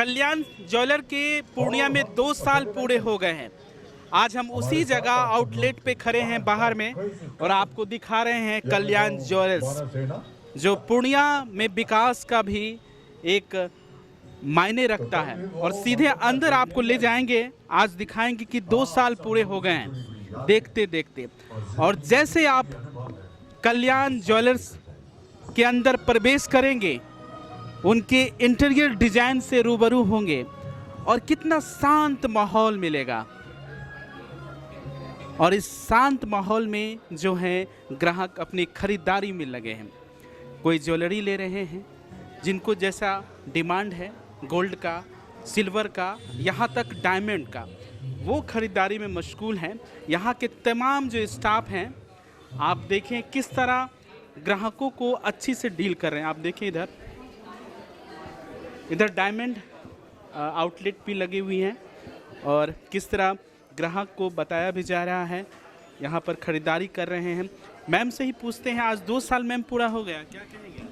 कल्याण jeweller के पूर्णिया में 2 साल पूरे हो गए हैं। आज हम उसी जगह आउटलेट पे खड़े हैं बाहर में और आपको दिखा रहे हैं कल्याण ज्वेलर्स, जो पूर्णिया में विकास का भी एक मायने रखता है। और सीधे अंदर आपको ले जाएंगे, आज दिखाएंगे कि 2 साल पूरे हो गए हैं देखते देखते। और जैसे आप कल्याण ज्वेलर्स के अंदर प्रवेश करेंगे, उनके इंटीरियर डिजाइन से रूबरू होंगे और कितना शांत माहौल मिलेगा। और इस शांत माहौल में जो है ग्राहक अपनी खरीदारी में लगे हैं। कोई ज्वेलरी ले रहे हैं, जिनको जैसा डिमांड है गोल्ड का, सिल्वर का, यहाँ तक डायमंड का, वो खरीदारी में मशगूल हैं। यहाँ के तमाम जो स्टाफ हैं, आप देखें किस तरह ग्राहकों को अच्छी से डील कर रहे हैं। आप देखें इधर डायमंड आउटलेट भी लगी हुई हैं और किस तरह ग्राहक को बताया भी जा रहा है, यहाँ पर खरीदारी कर रहे हैं। मैम से ही पूछते हैं, आज 2 साल मैम पूरा हो गया, क्या कहेंगे?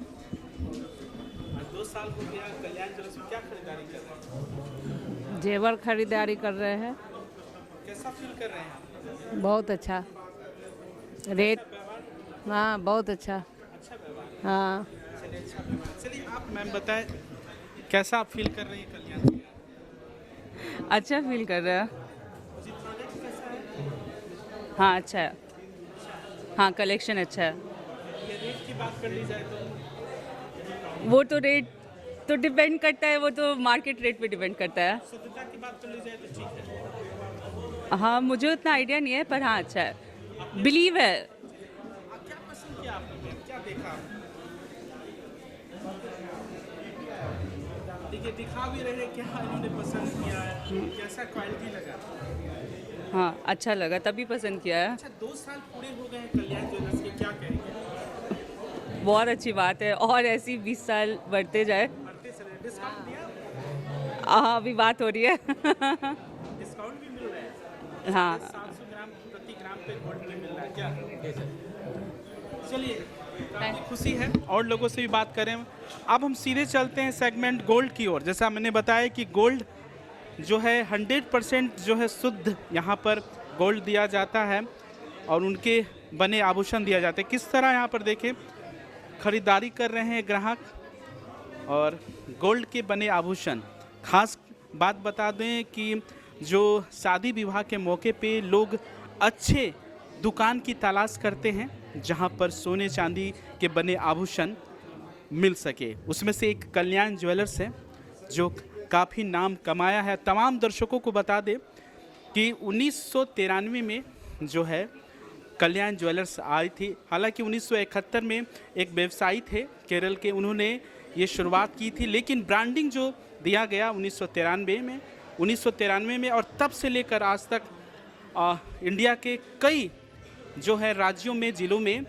आज 2 साल हो गया कल्याण ज्वेलर्स में, क्या खरीदारी कर रहे हैं? जेवर खरीदारी कर रहे हैं। कैसा फील कर रहे हैं? बहुत अच्छा रेट, हाँ बहुत अच्छा। हाँ चलिए आप मैम बताएं, कैसा आप फील कर रही हैं कल्याण? अच्छा फील कर रहा है। हाँ अच्छा है, हाँ कलेक्शन अच्छा है। ये रेट की बात कर ली जाए तो वो तो रेट तो डिपेंड करता है, वो तो मार्केट रेट पे डिपेंड करता है। शुद्धता की बात कर ली जाए तो ठीक है। हाँ मुझे उतना आइडिया नहीं है, पर हाँ अच्छा है, बिलीव है। क्या पसंद किया आपने, क्या देखा आपने? देखिए दिखा भी रहे क्या इन्होंने पसंद किया है, कैसा क्वालिटी लगा? हाँ अच्छा लगा तभी पसंद किया है। अच्छा 2 साल पूरे हो गए हैं कल्याण ज्वेलर्स के, क्या कहेंगे? बहुत अच्छी बात है और ऐसी 20 साल बढ़ते जाए। बढ़ते चले। डिस्काउंट दिया? हाँ अभी बात हो रही है। डिस्काउंट भी मिल रहा है? हाँ 700 ग्राम प्रति ग्राम पे गोल्ड में मिल रहा है क्या? चलिए काफी खुशी है। और लोगों से भी बात करें। अब हम सीधे चलते हैं सेगमेंट गोल्ड की ओर। जैसा मैंने बताया कि गोल्ड जो है 100% जो है शुद्ध यहाँ पर गोल्ड दिया जाता है और उनके बने आभूषण दिया जाते हैं। किस तरह यहाँ पर देखें खरीदारी कर रहे हैं ग्राहक और गोल्ड के बने आभूषण। खास बात बता दें कि जो शादी विवाह के मौके पे लोग अच्छे दुकान की तलाश करते हैं जहाँ पर सोने चांदी के बने आभूषण मिल सके, उसमें से एक कल्याण ज्वेलर्स है जो काफ़ी नाम कमाया है। तमाम दर्शकों को बता दें कि 1993 में जो है कल्याण ज्वेलर्स आई थी। हालांकि 1971 में एक व्यवसायी थे केरल के, उन्होंने ये शुरुआत की थी, लेकिन ब्रांडिंग जो दिया गया 1993 में और तब से लेकर आज तक इंडिया के कई जो है राज्यों में, ज़िलों में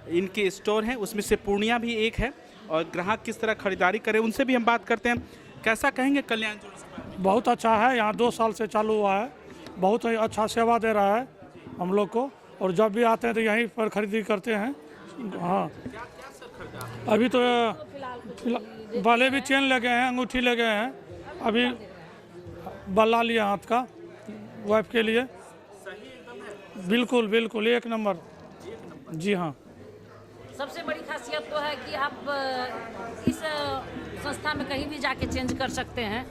इनके स्टोर हैं, उसमें से पूर्णिया भी एक है। और ग्राहक किस तरह खरीदारी करें उनसे भी हम बात करते हैं। कैसा कहेंगे कल्याण ज्वेलर्स? बहुत अच्छा है, यहाँ 2 साल से चालू हुआ है, बहुत ही अच्छा सेवा दे रहा है हम लोग को। और जब भी आते हैं तो यहीं पर खरीदी करते हैं। हाँ अभी तो बाले भी चेन लगे हैं, अंगूठी लगे हैं, अभी बल्ला लिया हाथ का वाइफ के लिए। बिल्कुल बिल्कुल 1 नंबर। जी हाँ। सबसे बड़ी खासियत तो है कि आप इस संस्था में कहीं भी जाके चेंज कर सकते हैं।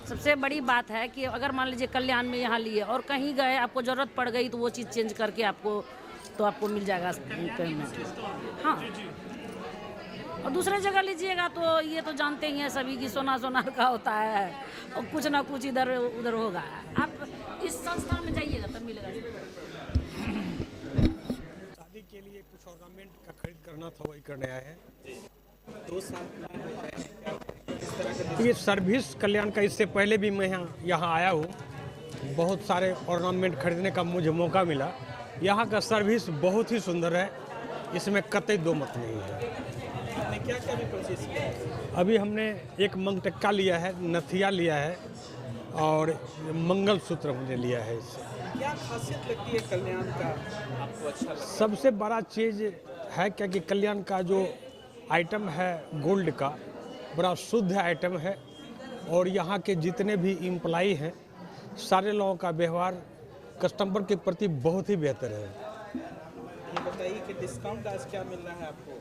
सबसे बड़ी बात है कि अगर मान लीजिए कल्याण में यहाँ लिए और कहीं गए, आपको ज़रूरत पड़ गई तो वो चीज़ चेंज करके आपको मिल जाएगा पेमेंट। हाँ और दूसरे जगह लीजिएगा तो ये तो जानते ही हैं सभी की सोना का होता है और कुछ ना कुछ इधर उधर होगा। आप इस संस्था में जाइएगा तब मिलेगा। शादी के लिए कुछ ऑर्नामेंट का खरीद करना था, वही करने आए हैं। 2 साल ये सर्विस कल्याण का, इससे पहले भी मैं यहाँ आया हूँ, बहुत सारे ऑर्नामेंट खरीदने का मुझे मौका मिला। यहाँ का सर्विस बहुत ही सुंदर है, इसमें कतई दो मत नहीं है। आपने क्या क्या भी परचेज किया? अभी हमने एक मंगटक्का लिया है, नथिया लिया है और मंगलसूत्र हमने लिया है। इससे क्या खासियत लगती है कल्याण का आपको अच्छा लगता है? सबसे बड़ा चीज़ है क्या कि कल्याण का जो आइटम है गोल्ड का, बड़ा शुद्ध आइटम है, और यहाँ के जितने भी एम्प्लाई हैं सारे लोगों का व्यवहार कस्टमर के प्रति बहुत ही बेहतर है। ये बताइए कि डिस्काउंट आज क्या मिल रहा है आपको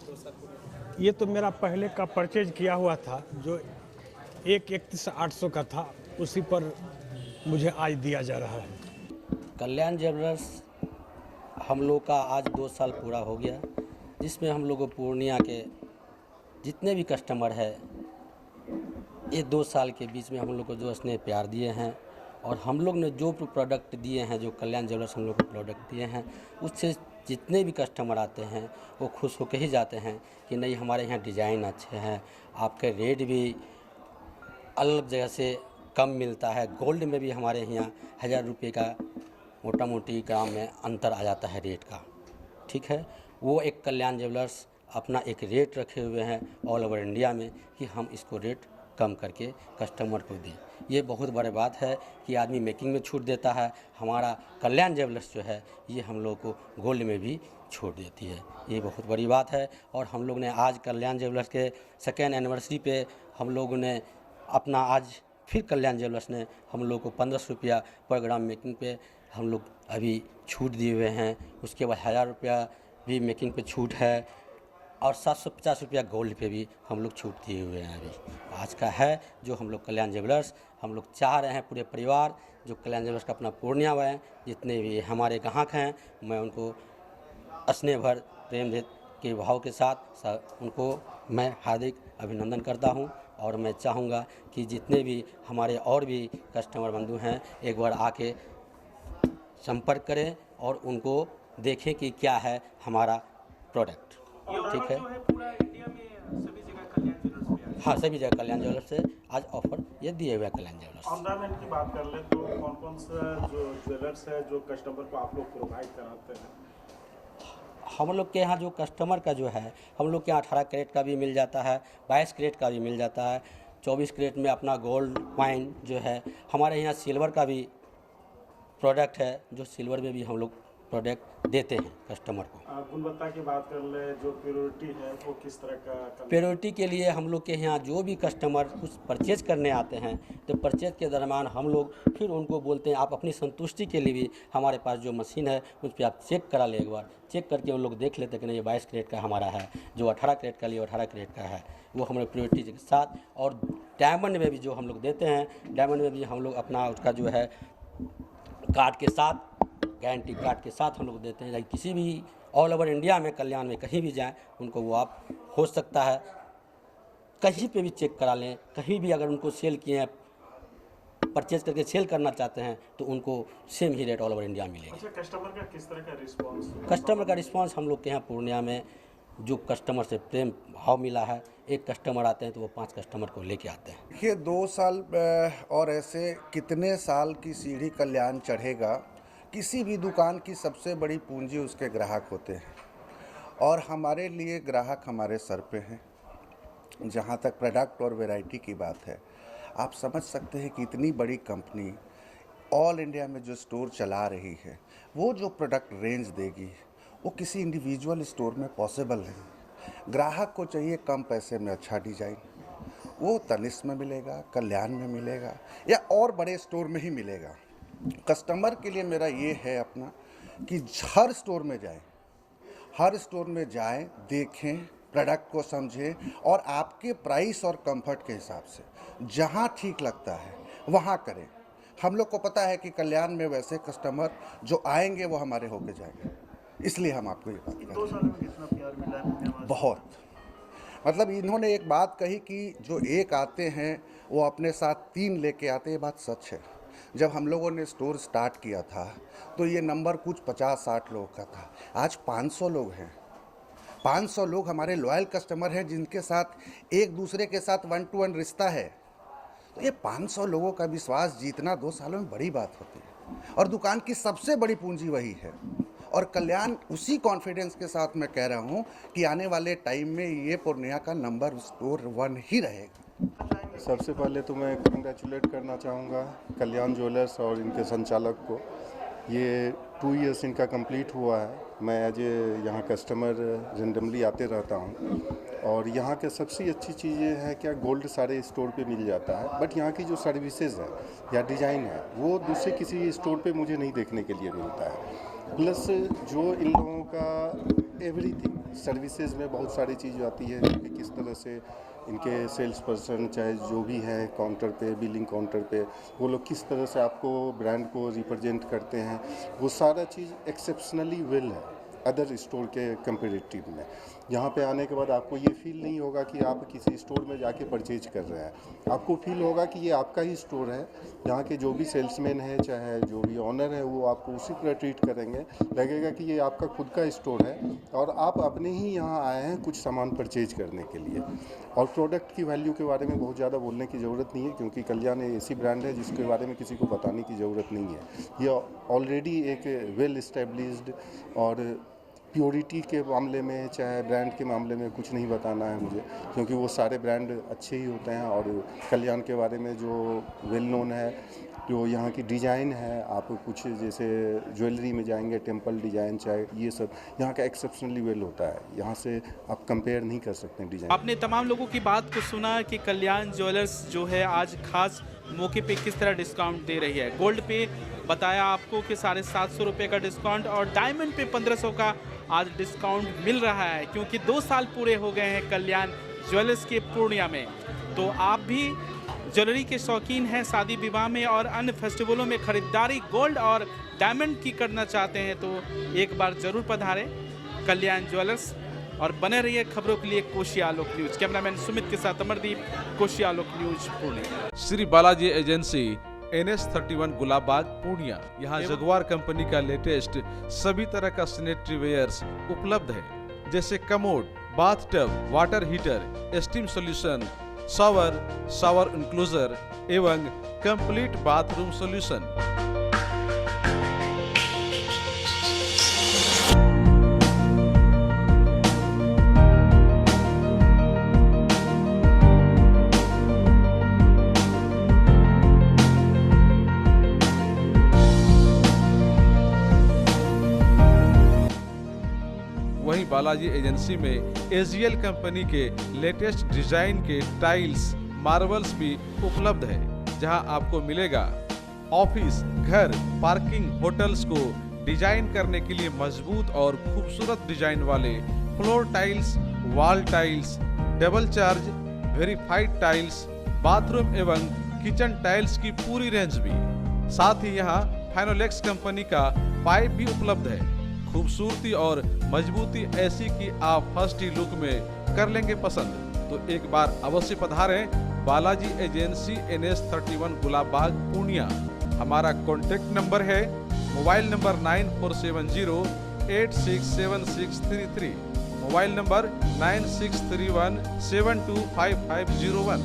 2 साल पूरे? ये तो मेरा पहले का परचेज किया हुआ था जो 1,31,800 का था, उसी पर मुझे आज दिया जा रहा है। कल्याण ज्वेलर्स हम लोग का आज 2 साल पूरा हो गया, जिसमें हम लोग पूर्णिया के जितने भी कस्टमर है ये 2 साल के बीच में हम लोग को जो स्नेह प्यार दिए हैं और हम लोग ने जो प्रोडक्ट दिए हैं, जो कल्याण ज्वेलर्स हम लोग को प्रोडक्ट दिए हैं, उससे जितने भी कस्टमर आते हैं वो खुश होकर ही जाते हैं कि नहीं हमारे यहाँ डिज़ाइन अच्छे हैं, आपके रेट भी अलग जगह से कम मिलता है। गोल्ड में भी हमारे यहाँ 1000 रुपये का मोटा मोटी ग्राम में अंतर आ जाता है रेट का, ठीक है। वो एक कल्याण ज्वेलर्स अपना एक रेट रखे हुए हैं ऑल ओवर इंडिया में कि हम इसको रेट कम करके कस्टमर को दें। ये बहुत बड़ी बात है कि आदमी मेकिंग में छूट देता है, हमारा कल्याण ज्वेलर्स जो है ये हम लोग को गोल्ड में भी छूट देती है, ये बहुत बड़ी बात है। और हम लोग ने आज कल्याण ज्वेलर्स के 2nd एनिवर्सरी पे हम लोगों ने अपना आज फिर कल्याण ज्वेलर्स ने हम लोग को 1500 रुपया पर ग्राम मेकिंग पे हम लोग अभी छूट दिए हुए हैं। उसके बाद 1000 रुपया भी मेकिंग पे छूट है और 750 रुपया गोल्ड पे भी हम लोग छूट दिए हुए हैं। अभी आज का है जो हम लोग कल्याण ज्वेलर्स हम लोग चाह रहे हैं पूरे परिवार जो कल्याण ज्वेलर्स का अपना पूर्णिया है, जितने भी हमारे ग्राहक हैं मैं उनको स्नेह भर प्रेम के भाव के साथ उनको मैं हार्दिक अभिनंदन करता हूं। और मैं चाहूँगा कि जितने भी हमारे और भी कस्टमर बंधु हैं एक बार आके संपर्क करें और उनको देखें कि क्या है हमारा प्रोडक्ट, ठीक है। पूरा इंडिया में सभी जगह कल्याण ज्वेलर्स पे है। हाँ, सभी जगह कल्याण ज्वेलर्स से आज ऑफर ये दिए हुए हैं कल्याण ज्वेलर्स। ऑर्नामेंट की बात कर ले तो कौन कौन सा जो ज्वेलर्स है जो कस्टमर को आप लोग प्रोवाइड कराते हैं? हम लोग के यहाँ जो कस्टमर का जो है हम लोग के यहाँ 18 कैरेट का भी मिल जाता है, 22 कैरेट का भी मिल जाता है, 24 कैरेट में अपना गोल्ड कॉइन जो है। हमारे यहाँ सिल्वर का भी प्रोडक्ट है जो सिल्वर में भी हम लोग प्रोडक्ट देते हैं कस्टमर को। गुणवत्ता की बात कर ले जो प्योरिटी है वो किस तरह का? प्योरिटी के लिए हम लोग के यहाँ जो भी कस्टमर कुछ परचेज करने आते हैं तो परचेज के दरम्यान हम लोग फिर उनको बोलते हैं आप अपनी संतुष्टि के लिए भी हमारे पास जो मशीन है उस पर आप चेक करा ले, एक बार चेक करके उन लोग देख लेते हैं कि नहीं ये 22 कैरेट का हमारा है, जो 18 कैरेट का लिए 18 कैरेट का है, वो हम लोग प्योरिटी के साथ। और डायमंड में भी जो हम लोग देते हैं, डायमंड में भी हम लोग अपना उसका जो है कार्ड के साथ गारंटी कार्ड के साथ हम लोग देते हैं। किसी भी ऑल ओवर इंडिया में कल्याण में कहीं भी जाएं उनको वो आप हो सकता है कहीं पे भी चेक करा लें, कहीं भी अगर उनको सेल किए हैं परचेज करके सेल करना चाहते हैं तो उनको सेम ही रेट ऑल ओवर इंडिया मिलेगा। अच्छा, कस्टमर का किस तरह का रिस्पांस? कस्टमर का रिस्पांस हम लोग के यहाँ पूर्णिया में जो कस्टमर से प्रेम भाव मिला है, एक कस्टमर आते हैं तो वो 5 कस्टमर को लेके आते हैं। देखिए 2 साल और ऐसे कितने साल की सीढ़ी कल्याण चढ़ेगा। किसी भी दुकान की सबसे बड़ी पूंजी उसके ग्राहक होते हैं और हमारे लिए ग्राहक हमारे सर पे हैं। जहाँ तक प्रोडक्ट और वैरायटी की बात है, आप समझ सकते हैं कि इतनी बड़ी कंपनी ऑल इंडिया में जो स्टोर चला रही है वो जो प्रोडक्ट रेंज देगी वो किसी इंडिविजुअल स्टोर में पॉसिबल नहीं। ग्राहक को चाहिए कम पैसे में अच्छा डिज़ाइन, वो तनिष्क में मिलेगा, कल्याण में मिलेगा या और बड़े स्टोर में ही मिलेगा। कस्टमर के लिए मेरा ये है अपना कि हर स्टोर में जाएं, देखें, प्रोडक्ट को समझें और आपके प्राइस और कंफर्ट के हिसाब से जहां ठीक लगता है वहां करें। हम लोग को पता है कि कल्याण में वैसे कस्टमर जो आएंगे वो हमारे होके जाएंगे, इसलिए हम आपको ये बात 2 साल में कितना प्यार मिला है? बहुत, मतलब इन्होंने एक बात कही कि जो एक आते हैं वो अपने साथ 3 लेके आते, ये बात सच है। जब हम लोगों ने स्टोर स्टार्ट किया था तो ये नंबर कुछ 50-60 लोगों का था, आज 500 लोग हैं। 500 लोग हमारे लॉयल कस्टमर हैं जिनके साथ एक दूसरे के साथ 1 to 1 रिश्ता है। तो ये 500 लोगों का विश्वास जीतना 2 सालों में बड़ी बात होती है और दुकान की सबसे बड़ी पूंजी वही है। और कल्याण उसी कॉन्फिडेंस के साथ मैं कह रहा हूँ कि आने वाले टाइम में ये पूर्णिया का नंबर स्टोर 1 ही रहेगा। सबसे पहले तो मैं कंग्रेचुलेट करना चाहूँगा कल्याण ज्वेलर्स और इनके संचालक को। ये 2 इयर्स इनका कंप्लीट हुआ है। मैं एज ए यहाँ कस्टमर रेंडमली आते रहता हूँ और यहाँ के सबसे अच्छी चीज़ ये है क्या गोल्ड सारे स्टोर पे मिल जाता है, बट यहाँ की जो सर्विसेज है या डिज़ाइन है वो दूसरे किसी स्टोर पे मुझे नहीं देखने के लिए मिलता है। प्लस जो इन लोगों का एवरीथिंग सर्विसेज में बहुत सारी चीज़ आती है कि किस तरह से इनके सेल्स पर्सन चाहे जो भी है काउंटर पे बिलिंग काउंटर पे वो लोग किस तरह से आपको ब्रांड को रिप्रेजेंट करते हैं, वो सारा चीज़ एक्सेप्शनली वेल है अदर स्टोर के कंपेरेटिव में। यहाँ पे आने के बाद आपको ये फील नहीं होगा कि आप किसी स्टोर में जाके परचेज कर रहे हैं, आपको फील होगा कि ये आपका ही स्टोर है। यहाँ के जो भी सेल्समैन है चाहे जो भी ऑनर है वो आपको उसी तरह ट्रीट करेंगे, लगेगा कि ये आपका खुद का स्टोर है और आप अपने ही यहाँ आए हैं कुछ सामान परचेज करने के लिए। और प्रोडक्ट की वैल्यू के बारे में बहुत ज़्यादा बोलने की ज़रूरत नहीं है क्योंकि कल्याण ऐसी ब्रांड है जिसके बारे में किसी को बताने की ज़रूरत नहीं है। ये ऑलरेडी एक वेल इस्टेब्लिश्ड और प्योरिटी के मामले में चाहे ब्रांड के मामले में कुछ नहीं बताना है मुझे क्योंकि वो सारे ब्रांड अच्छे ही होते हैं। और कल्याण के बारे में जो वेल नोन है, जो यहाँ की डिज़ाइन है, आप कुछ जैसे ज्वेलरी में जाएंगे टेम्पल डिज़ाइन चाहे ये सब यहाँ का एक्सेप्शनली वेल होता है, यहाँ से आप कंपेयर नहीं कर सकते डिज़ाइन। आपने तमाम लोगों की बात को सुना कि कल्याण ज्वेलर्स जो है आज खास मौके पे किस तरह डिस्काउंट दे रही है। गोल्ड पे बताया आपको कि 750 रुपये का डिस्काउंट और डायमंड पे 1500 का आज डिस्काउंट मिल रहा है क्योंकि 2 साल पूरे हो गए हैं कल्याण ज्वेलर्स के पूर्णिया में। तो आप भी ज्वेलरी के शौकीन हैं, शादी विवाह में और अन्य फेस्टिवलों में खरीदारी गोल्ड और डायमंड की करना चाहते हैं तो एक बार जरूर पधारें कल्याण ज्वेलर्स और बने रहिए खबरों के लिए कोशी आलोक न्यूज। कैमरामैन सुमित के साथ Amardeep, Koshi Alok news Purnia. Shri Balaji agency NS31 Gulabbagh Purnia. यहाँ जगुआर कंपनी का लेटेस्ट सभी तरह का सैनिटरी वेयर्स उपलब्ध है जैसे commode, bath tub, water heater, steam solution, shower enclosure एवं कंप्लीट बाथरूम सॉल्यूशन। वहीं बालाजी एजेंसी में AGL कंपनी के लेटेस्ट डिजाइन के टाइल्स, मार्बल्स भी उपलब्ध है जहां आपको मिलेगा ऑफिस, घर, पार्किंग, होटल्स को डिजाइन करने के लिए मजबूत और खूबसूरत डिजाइन वाले floor tiles, wall tiles, double charge, verified tiles, bathroom एवं किचन टाइल्स की पूरी रेंज भी। साथ ही यहाँ फाइनोलेक्स कंपनी का पाइप भी उपलब्ध है। खूबसूरती और मजबूती ऐसी कि आप फर्स्ट ही लुक में कर लेंगे पसंद। तो एक बार अवश्य पधारें बालाजी एजेंसी NS31 गुलाबबाग पूर्णिया। हमारा कॉन्टेक्ट नंबर है मोबाइल नंबर 9470867633, मोबाइल नंबर 9631725501।